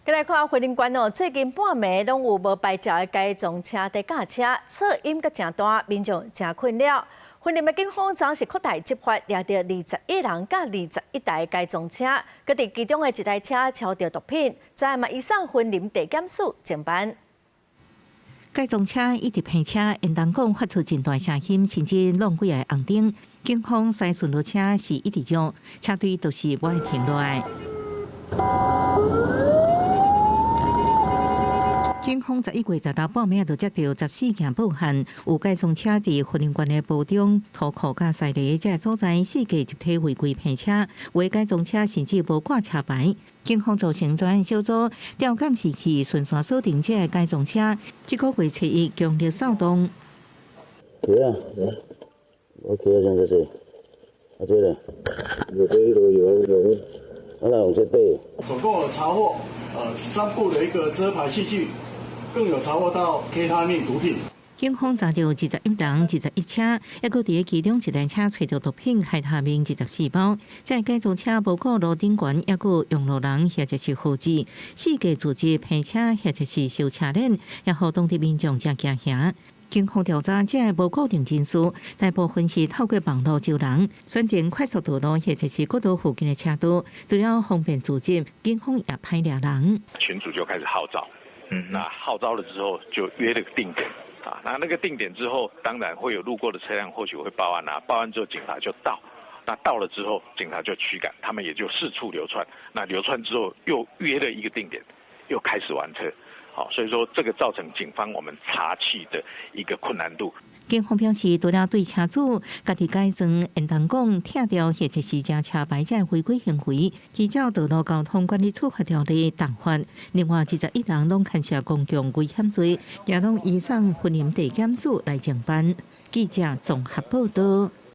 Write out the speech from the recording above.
再来看花莲县哦，最近半暝拢有无牌照的改装车在驾车，噪音阁真大，民众真困扰。花莲的警方昨是扩大执法，抓到21人甲21台改装车，佮伫其中的一台车超着毒品，昨下嘛移送婚林地检署侦办。改装车以及骗车，因当讲发出真大声音，甚至弄几个红灯。警方驶巡逻车是一直用，车队都是无爱停落来。警方11月16半暝就接到14件报案，有改装车伫花莲县的埔中、土库甲西里这所在4架集体违规骗车，有改装车甚至无挂车牌。警方就成专案小组调监视器顺线锁定这改装车，这个月7日强烈扫动。我开上这些，这个，有杯都有，那种这对。总共有查获3部的一个遮牌器具，更有查获到 K 他命毒品。警方查到21人、21车，还佫伫其中一台车找到毒品，海他命14包。这改装车包括路顶管，还佫用路人或者是护士，4架组织骗车或者是收车链，也互当地民众真惊吓。警方调查这无固定人数，大部分是透过网络招人，选定快速道路或者是国道附近的车道，除了方便组织，警方也派抓人。群组就开始号召，那号召了之后就约了个定点啊，那个定点之后，当然会有路过的车辆或许会报案啊，报案之后警察就到，那到了之后警察就驱赶，他们也就四处流窜，那流窜之后又约了一个定点，又开始玩车。好，所以说这个造成警方我们查缉的一个困难度。警方表示，除了对车主家己改装、应当讲拆掉或者是将车牌这违规行为，依照道路交通管理处罚条例重罚。另外21人拢牵涉公共危险罪，也拢移送婚林地检署来侦办。记者综合报道。